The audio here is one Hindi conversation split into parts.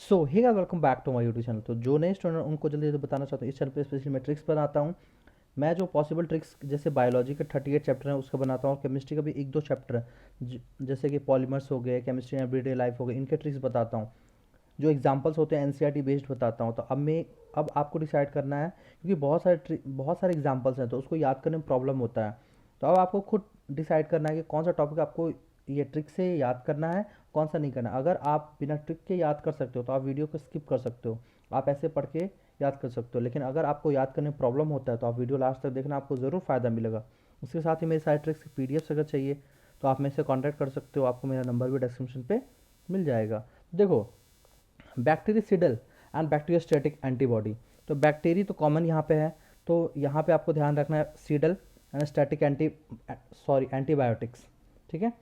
So hey guys, welcome back to my YouTube channel. तो जो नए स्टूडेंट उनको जल्दी जल्दी बताना चाहता हूँ, इस चैनल पे स्पेशली मैं ट्रिक्स बनाता हूँ। मैं जो पॉसिबल ट्रिक्स जैसे बायोलॉजी के 38 चैप्टर हैं उसका बनाता हूँ, केमिस्ट्री का भी एक दो चैप्टर है जैसे कि पॉलीमर्स हो गए, केमिस्ट्री एवरीडे लाइफ हो गए, इनके ट्रिक्स बताता हूँ। जो एग्जांपल्स होते हैं एनसीईआरटी बेस्ड बताता हूँ। तो अब आपको डिसाइड करना है, क्योंकि बहुत सारे एग्जांपल्स हैं तो उसको याद करने में प्रॉब्लम होता है। तो अब आपको खुद डिसाइड करना है कि कौन सा टॉपिक आपको ये ट्रिक से याद करना है, कौन सा नहीं करना। अगर आप बिना ट्रिक के याद कर सकते हो तो आप वीडियो को स्किप कर सकते हो, आप ऐसे पढ़ के याद कर सकते हो। लेकिन अगर आपको याद करने में प्रॉब्लम होता है तो आप वीडियो लास्ट तक देखना, आपको ज़रूर फ़ायदा मिलेगा। उसके साथ ही मेरे सारे ट्रिक्स की पीडीएफ अगर चाहिए तो आप मेरे से कॉन्टैक्ट कर सकते हो, आपको मेरा नंबर भी डिस्क्रिप्शन पे मिल जाएगा। देखो, बैक्टीरियसिडल एंड बैक्टीरियोस्टैटिक एंटीबॉडी। तो बैक्टीरिया तो कॉमन यहाँ पे है, तो यहाँ पे आपको ध्यान रखना है सीडल एंड स्टैटिक एंटीबायोटिक्स। ठीक है,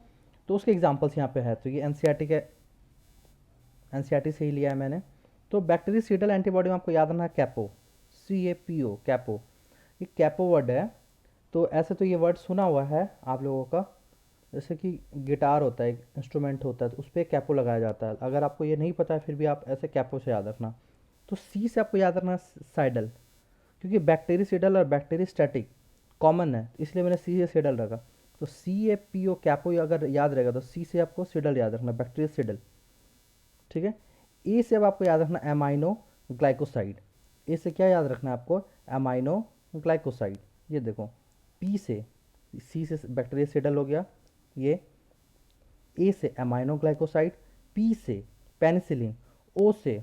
तो उसके एग्जांपल्स यहाँ पे है। तो ये एनसीईआरटी के एनसीईआरटी से ही लिया है मैंने। तो बैक्टीरियसिडल एंटीबॉडी में आपको याद रखना है कैपो, CAPO, कैपो। ये कैपो वर्ड है। तो ऐसे तो ये वर्ड सुना हुआ है आप लोगों का, जैसे कि गिटार होता है, एक इंस्ट्रूमेंट होता है तो उस पर कैपो लगाया जाता है। अगर आपको ये नहीं पता है फिर भी आप ऐसे कैपो से याद रखना। तो सी से आपको याद रखना साइडल, क्योंकि बैक्टीरियसिडल और बैक्टीरियोस्टैटिक कॉमन है इसलिए मैंने सी से सिडल रखा। तो CAPO कैपो अगर याद रहेगा तो सी से आपको सिडल याद रखना, बैक्टीरियसिडल। ठीक है, ए से अब आपको याद रखना एमाइनो ग्लाइकोसाइड। ए से क्या याद रखना है आपको? Amino glycoside. ये देखो, पी से, सी से बैक्टीरियसिडल हो गया ये, ए से एमाइनो ग्लाइकोसाइड, पी से पेनिसिलिन, ओ से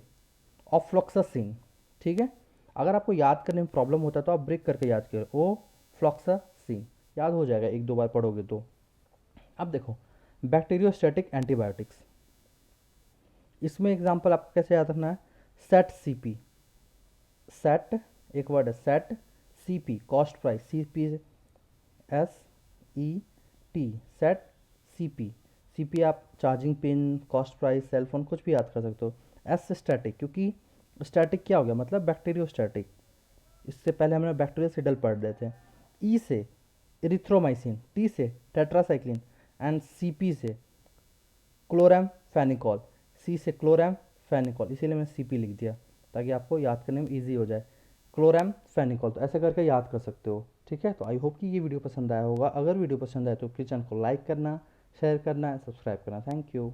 ऑफ्लॉक्सासिन। ठीक है, अगर आपको याद करने में प्रॉब्लम होता है तो आप ब्रेक करके याद करो, ओ फ्लॉक्सासिन, याद हो जाएगा एक दो बार पढ़ोगे तो। अब देखो, बैक्टीरियोस्टैटिक एंटीबायोटिक्स, इसमें एग्जांपल आपको कैसे याद रखना है? सेट CP, सेट एक वर्ड है, set CP cost price, CPSET, set CP। CP आप charging pin, cost price, cellphone, कुछ भी याद कर सकते हो। S से स्टैटिक, क्योंकि स्टैटिक क्या हो गया मतलब बैक्टीरियोस्टैटिक, इससे पहले हमने बैक्टीरियोसिडल पढ़ रहे थे। E से इरिथ्रोमाइसिन, T से टेट्रासाइक्लिन एंड CP से क्लोराम फेनिकॉल, सी से क्लोराम फेनिकॉल, इसीलिए मैंने CP लिख दिया ताकि आपको याद करने में ईजी हो जाए। क्लोराम फेनिकॉल, तो ऐसे करके याद कर सकते हो। ठीक है, तो आई होप कि ये वीडियो पसंद आया होगा। अगर वीडियो पसंद आए तो प्लीज़ चैनल को लाइक करना, शेयर करना, सब्सक्राइब करना। Thank you.